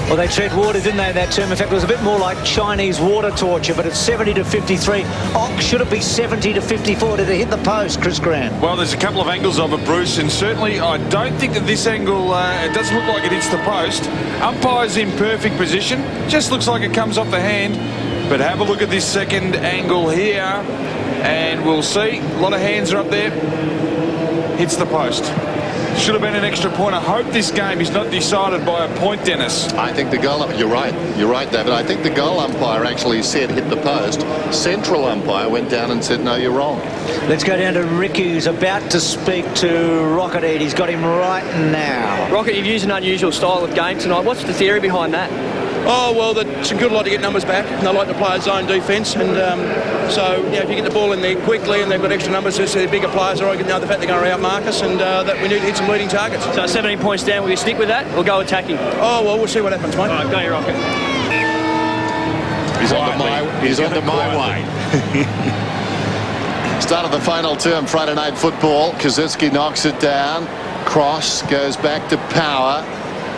Well, they tread water, didn't they, that term? In fact, it was a bit more like Chinese water torture, but it's 70 to 53. Oh, should it be 70 to 54? Did it hit the post, Chris Grant? Well, there's a couple of angles of it, Bruce, and certainly I don't think that this angle, it doesn't look like it hits the post. Umpire's in perfect position. Just looks like it comes off the hand. But have a look at this second angle here, and we'll see. A lot of hands are up there. Hits the post. Should have been an extra point. I hope this game is not decided by a point, Dennis. I think the goal... You're right, David. I think the goal umpire actually said hit the post. Central umpire went down and said, no, you're wrong. Let's go down to Ricky, who's about to speak to R18. He's got him right now. Rocket, you've used an unusual style of game tonight. What's the theory behind that? Oh, well, it's a good lot to get numbers back. They like to play a zone defence, and so if you get the ball in there quickly and they've got extra numbers, so they're bigger players, I reckon, the fact they're going to outmark us, and that we need to hit some leading targets. So 17 points down, will you stick with that or go attacking? Oh, well, we'll see what happens, mate. All right, go your Rocket. He's under my way. Start of the final term, Friday night football. Kaczynski knocks it down. Cross goes back to Power.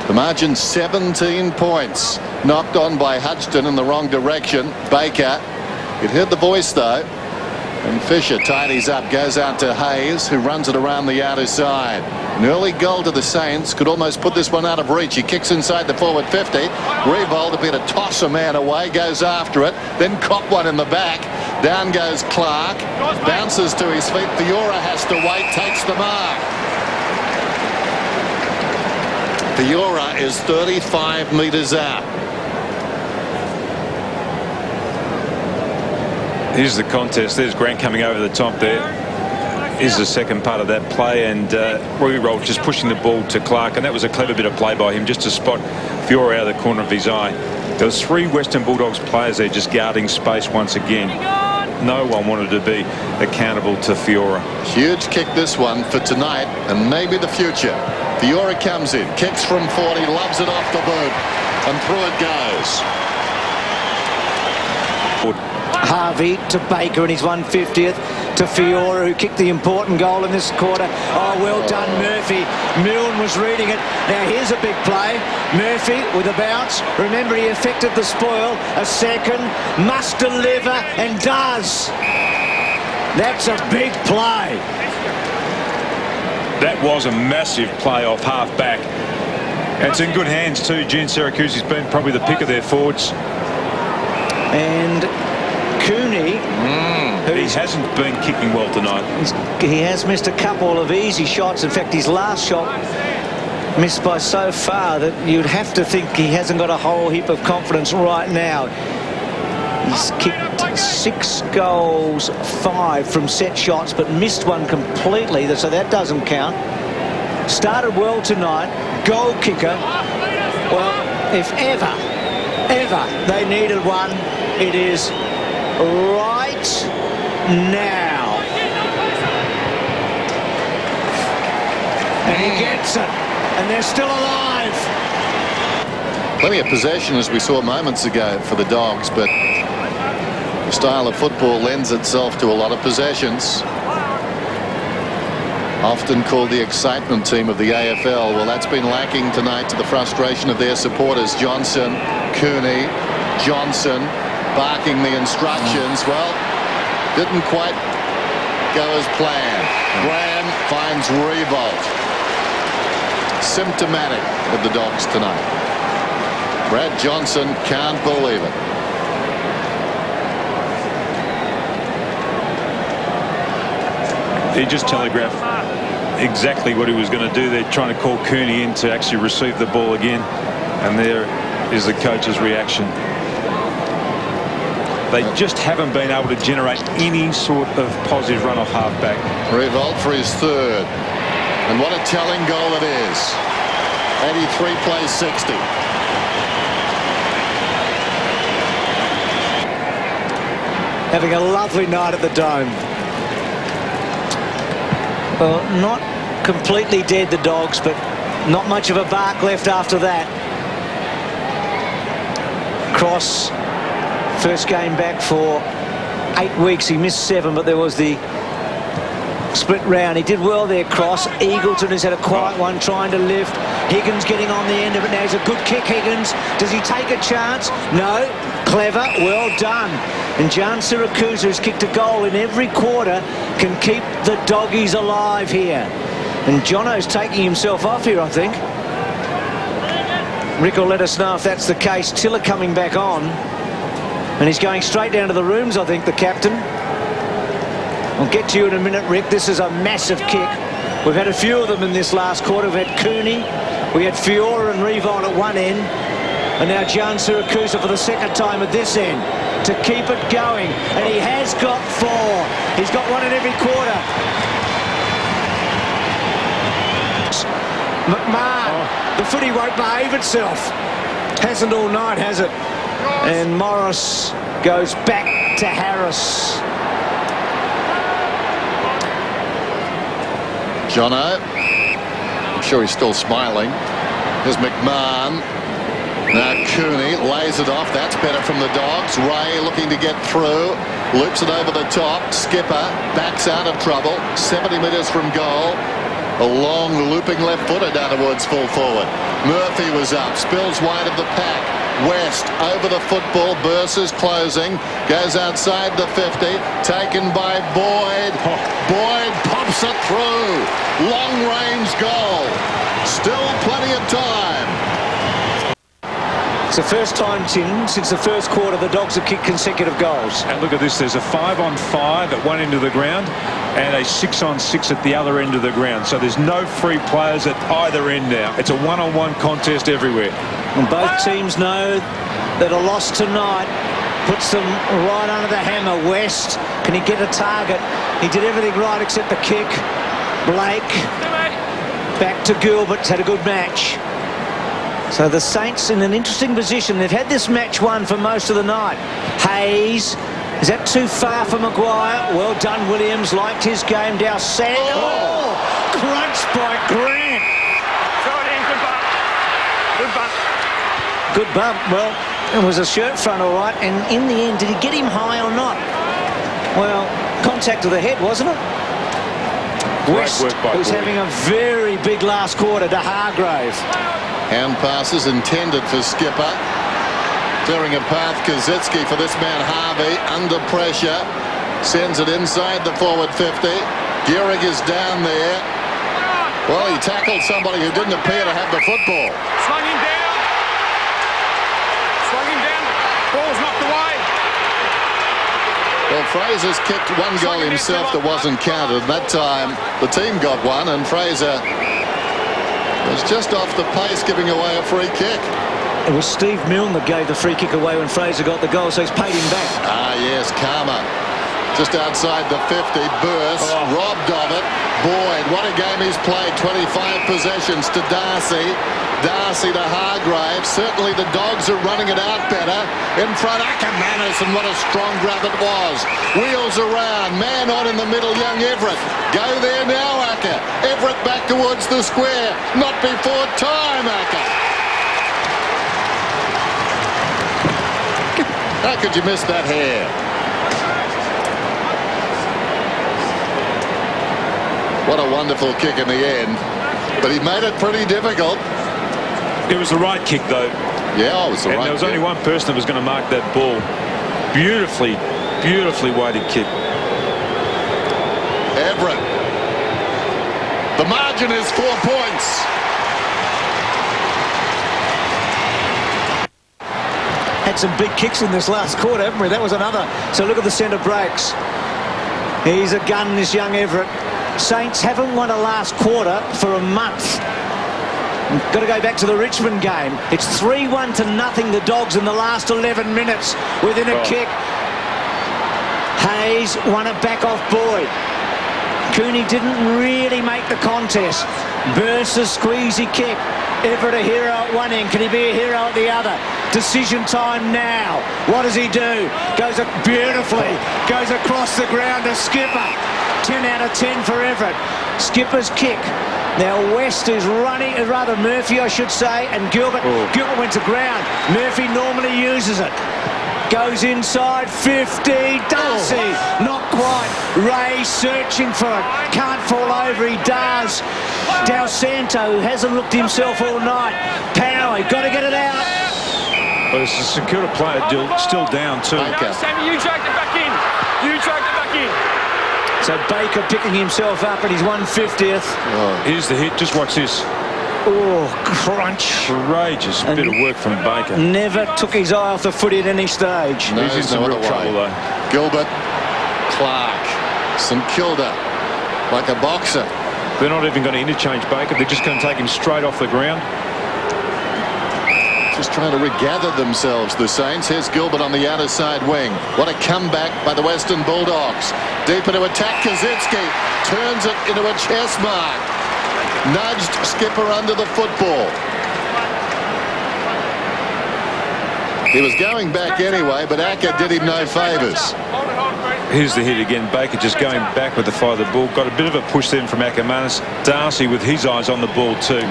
The margin 17 points. Knocked on by Hudson in the wrong direction. Baker. It heard the voice though. And Fisher tidies up, goes out to Hayes, who runs it around the outer side. An early goal to the Saints. Could almost put this one out of reach. He kicks inside the forward 50. Revolt a bit to toss a man away. Goes after it. Then caught one in the back. Down goes Clark. Bounces to his feet. Fiora has to wait. Takes the mark. Fiora is 35 metres out. Here's the contest. There's Grant coming over the top there. Here's the second part of that play, and Revolt just pushing the ball to Clark, and that was a clever bit of play by him just to spot Fiora out of the corner of his eye. There was 3 Western Bulldogs players there just guarding space once again. No one wanted to be accountable to Fiora. Huge kick this one for tonight and maybe the future. Fiora comes in, kicks from 40, loves it off the boot, and through it goes. Harvey to Baker in his 150th, to Fiora, who kicked the important goal in this quarter. Oh, well done, Murphy. Milne was reading it. Now here's a big play. Murphy with a bounce. Remember, he affected the spoil. A second, must deliver, and does. That's a big play. That was a massive play off half-back. And it's in good hands too. Gene Syracuse's been probably the pick of their forwards. And Cooney, he hasn't been kicking well tonight. He has missed a couple of easy shots. In fact, his last shot missed by so far that you'd have to think he hasn't got a whole heap of confidence right now. He's kicked 6 goals, 5 from set shots, but missed one completely, so that doesn't count. Started well tonight. Goal kicker. Well, if ever they needed one, it is right now. And he gets it, and they're still alive. Plenty of possession, as we saw moments ago, for the Dogs, but the style of football lends itself to a lot of possessions. Often called the excitement team of the AFL. Well, that's been lacking tonight, to the frustration of their supporters. Johnson, Cooney, Johnson barking the instructions. Well, didn't quite go as planned. Graham finds Revolt. Symptomatic of the Dogs tonight. Brad Johnson can't believe it. He just telegraphed exactly what he was going to do. They're trying to call Cooney in to actually receive the ball again, and there is the coach's reaction. They just haven't been able to generate any sort of positive run off halfback. Revolt for his 3rd, and what a telling goal it is. 83 plays 60. Having a lovely night at the Dome. Well, not completely dead, the Dogs, but not much of a bark left after that. Cross, first game back for 8 weeks. He missed 7, but there was the split round. He did well there, Cross. Eagleton has had a quiet one trying to lift. Higgins getting on the end of it now. He's a good kick, Higgins. Does he take a chance? No. Clever. Well done. And Jan Siracusa, who's kicked a goal in every quarter, can keep the doggies alive here. And Jono's taking himself off here, I think. Rick will let us know if that's the case. Tiller coming back on. And he's going straight down to the rooms, I think, the captain. I'll get to you in a minute, Rick. This is a massive kick. We've had a few of them in this last quarter. We've had Cooney, we had Fiora and Revon at one end, and now Jan Siracusa for the second time at this end to keep it going. And he has got 4. He's got one in every quarter. McMahon, the footy won't behave itself. Hasn't all night, has it? And Morris goes back to Harris. Jono, I'm sure he's still smiling. Here's McMahon. Now Cooney lays it off. That's better from the Dogs. Ray looking to get through. Loops it over the top. Skipper backs out of trouble. 70 metres from goal. A long looping left footer down towards full forward. Murphy was up. Spills wide of the pack. West over the football. Bursa's closing. Goes outside the 50. Taken by Boyd. Boyd pops it through. Long range goal. Still plenty of time. It's the first time, Tim, since the first quarter the Dogs have kicked consecutive goals. And look at this, there's a 5-on-5 at one end of the ground and a 6-on-6 at the other end of the ground. So there's no free players at either end now. It's a one-on-one contest everywhere. And both teams know that a loss tonight puts them right under the hammer. West, can he get a target? He did everything right except the kick. Blake, back to Gilbert's had a good match. So the Saints in an interesting position. They've had this match won for most of the night. Hayes, is that too far for Maguire? Well done, Williams. Liked his game. Dowsett. Oh, crunched by Grant. Good bump. Good bump. Well, it was a shirt front, all right. And in the end, did he get him high or not? Well, contact to the head, wasn't it? West, who's having a very big last quarter to Hargrave. Hand passes intended for Skipper. Clearing a path, Kazitsky for this man Harvey. Under pressure. Sends it inside the forward 50. Gehrig is down there. Well, he tackled somebody who didn't appear to have the football. Slung him down. Slung him down. Ball's knocked away. Well, Fraser's kicked one goal himself that wasn't counted. That time, the team got one, and Fraser was just off the pace, giving away a free kick. It was Steve Milne that gave the free kick away when Fraser got the goal, so he's paid him back. Ah, yes, Karma. Just outside the 50, Burst, robbed of it. Boyd, what a game he's played. 25 possessions to Darcy. Darcy to Hargrave. Certainly the Dogs are running it out better. In front, Ackermanis, and what a strong grab it was. Wheels around, man on in the middle, young Everett. Go there now, Acker. Everett back towards the square. Not before time, Acker. How could you miss that hair? What a wonderful kick in the end. But he made it pretty difficult. It was the right kick, though. Yeah, it was the right kick. And there was only one person that was going to mark that ball. Beautifully, beautifully weighted kick. Everett. The margin is 4 points. Had some big kicks in this last quarter, haven't we? That was another. So look at the centre breaks. He's a gun, this young Everett. Saints haven't won a last quarter for a month. Got to go back to the Richmond game. It's 3-1 to nothing, the Dogs, in the last 11 minutes within a kick. Hayes won it back off Boyd. Cooney didn't really make the contest. Burst a squeezy kick. Everett a hero at one end. Can he be a hero at the other? Decision time now. What does he do? Goes beautifully. Goes across the ground to Skipper. 10 out of 10 for Everett. Skipper's kick. Now West is running, rather Murphy I should say, and Gilbert. Gilbert went to ground. Murphy normally uses it. Goes inside 50. Darcy, not quite. Ray searching for it. Can't fall over. He does. Del Santo, who hasn't looked himself all night. Power, got to get it out. Well, it's a StKilda player still down too. Sammy, you dragged it back in. You dragged it back in. So Baker picking himself up at his 150th. Here's the hit. Just watch this. Oh, crunch. Courageous bit of work from Baker. Never took his eye off the footy at any stage. No, He's in some real trouble though. Gilbert, Clark, StKilda, like a boxer. They're not even going to interchange Baker. They're just going to take him straight off the ground. Just trying to regather themselves, the Saints. Here's Gilbert on the outer side wing. What a comeback by the Western Bulldogs. Deep into attack, Kazitsky turns it into a chest mark. Nudged skipper under the football. He was going back anyway, but Acker did him no favours. Here's the hit again. Baker just going back with the fire of the ball. Got a bit of a push then from Ackermanis. Darcy with his eyes on the ball too.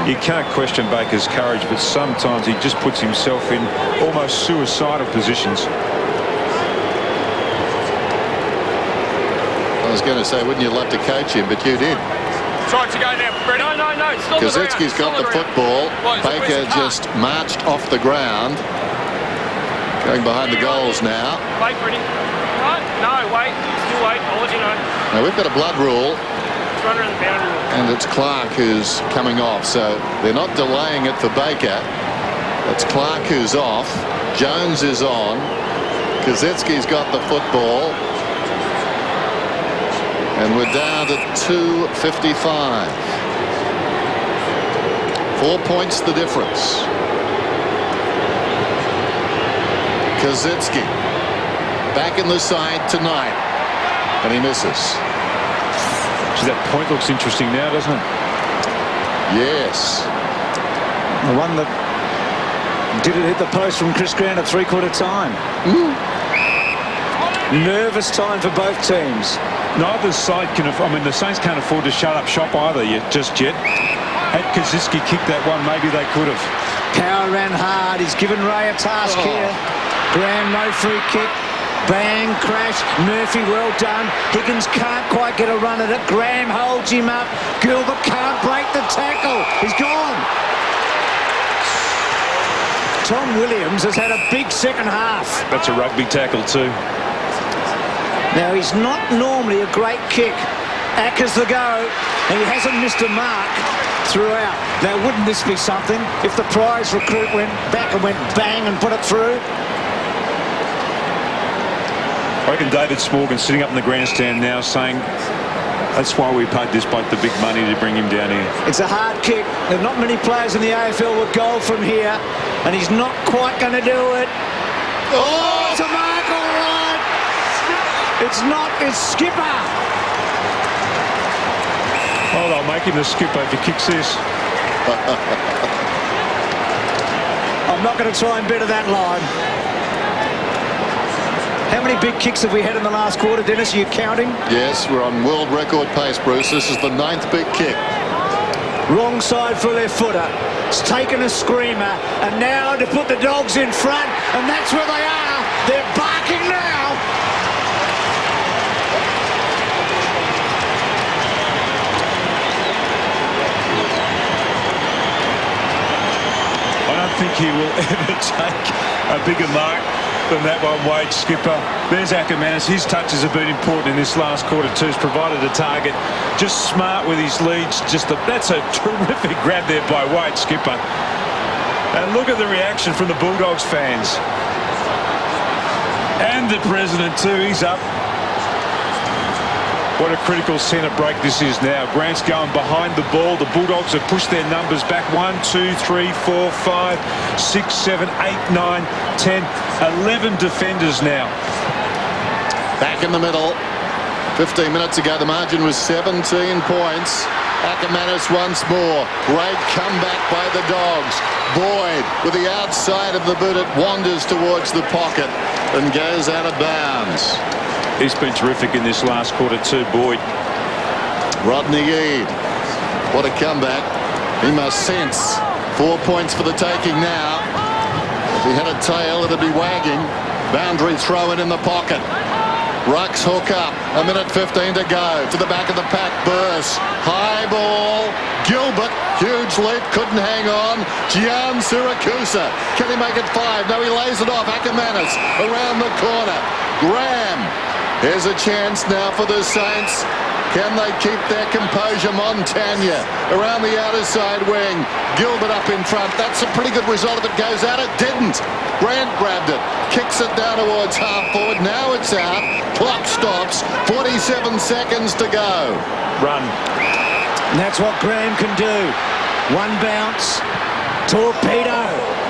You can't question Baker's courage, but sometimes he just puts himself in almost suicidal positions. I was going to say, wouldn't you love to coach him, but you did. Try to go now. No, it's not the ground. Kazitsky's got the football. Baker just marched off the ground. Going behind the goals now. Wait, Freddie. No, wait. Still wait. I'll let you know. Now we've got a blood rule. It's right around the boundary. And it's Clark who's coming off. So they're not delaying it for Baker. It's Clark who's off. Jones is on. Kazitsky's got the football. And we're down to 2:55. 4 points the difference. Kazitsky back in the side tonight. And he misses. So that point looks interesting now, doesn't it? Yes. The one that didn't hit the post from Chris Grant at three-quarter time. Nervous time for both teams. Neither side can afford. I mean, the Saints can't afford to shut up shop either just yet. Had Kazitsky kicked that one, maybe they could have. Power ran hard. He's given Ray a task here. Graham, no free kick. Bang, crash. Murphy, well done. Higgins can't quite get a run at it. Graham holds him up. Gilbert can't break the tackle. He's gone. Tom Williams has had a big second half. That's a rugby tackle too. Now, he's not normally a great kick. Acker's the go, and he hasn't missed a mark throughout. Now, wouldn't this be something if the prize recruit went back and went bang and put it through? I reckon David Smorgan's sitting up in the grandstand now saying that's why we paid this bloke the big money to bring him down here. It's a hard kick. There are not many players in the AFL with goal from here, and he's not quite going to do it. Oh, it's a mark, all right. It's not, it's skipper. Oh, they'll make him the skipper if he kicks this. I'm not going to try and better that line. How many big kicks have we had in the last quarter, Dennis? Are you counting? Yes, we're on world record pace, Bruce. This is the 9th big kick. Wrong side for their footer. It's taken a screamer, and now to put the Dogs in front, and that's where they are. They're barking now. I don't think he will ever take a bigger mark than that one, Wade skipper. There's Ackermanis. His touches have been important in this last quarter too. He's provided a target. Just smart with his leads. That's a terrific grab there by Wade skipper. And look at the reaction from the Bulldogs fans. And the president too. He's up. What a critical centre break this is now. Grant's going behind the ball. The Bulldogs have pushed their numbers back. 1, 2, 3, 4, 5, 6, 7, 8, 9, 10, 11 defenders now. Back in the middle. 15 minutes ago, the margin was 17 points. Ackermanis once more. Great comeback by the Dogs. Boyd with the outside of the boot. It wanders towards the pocket and goes out of bounds. He's been terrific in this last quarter too, Boyd. Rodney Eade. What a comeback. He must sense 4 points for the taking now. If he had a tail, it'd be wagging. Boundary throw in the pocket. Rucks hook up. 1:15 to go. To the back of the pack. Burst. High ball. Gilbert. Huge leap. Couldn't hang on. Gian Siracusa. Can he make it 5? No, he lays it off. Ackermanis around the corner. Graham. Here's a chance now for the Saints. Can they keep their composure? Montagna around the outer side wing. Gilbert up in front. That's a pretty good result if it goes out. It didn't. Grant grabbed it. Kicks it down towards half forward. Now it's out. Clock stops. 47 seconds to go. Run. And that's what Graham can do. One bounce. Torpedo.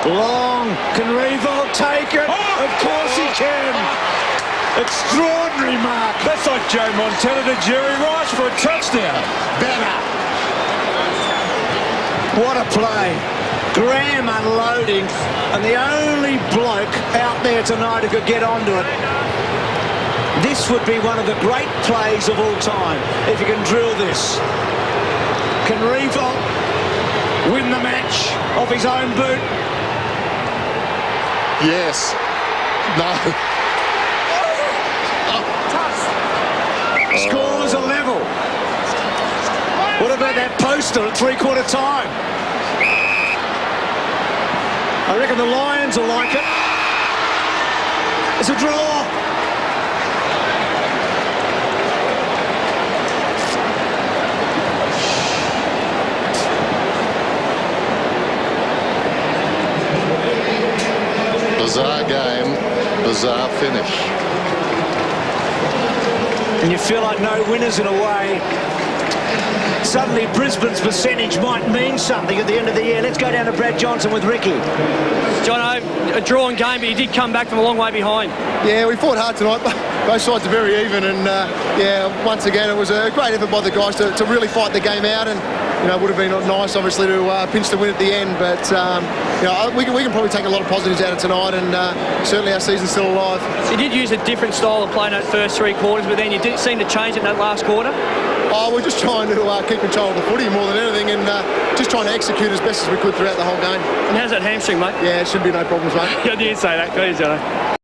Long. Can Revolt take it? Of course he can. Extraordinary mark. That's like Joe Montana to Jerry Rice for a touchdown. Better. What a play. Graham unloading, and the only bloke out there tonight who could get onto it. This would be one of the great plays of all time if you can drill this. Can Revolt win the match off his own boot? Yes. No. Scores are level. What about that poster at three-quarter time? I reckon the Lions will like it. It's a draw. Bizarre game, bizarre finish. And you feel like no winners in a way. Suddenly Brisbane's percentage might mean something at the end of the year. Let's go down to Brad Johnson with Ricky. Jono, a drawn game, but he did come back from a long way behind. Yeah, we fought hard tonight. Both sides are very even, and yeah, once again, it was a great effort by the guys to really fight the game out, and you know, it would have been nice, obviously, to pinch the win at the end. But you know, we can probably take a lot of positives out of tonight, and certainly our season's still alive. You did use a different style of play in that first three quarters, but then you did seem to change it in that last quarter. Oh, we're just trying to keep control of the footy more than anything, and just trying to execute as best as we could throughout the whole game. And how's that hamstring, mate? Yeah, it should be no problems, mate. You didn't say that, please, Jono.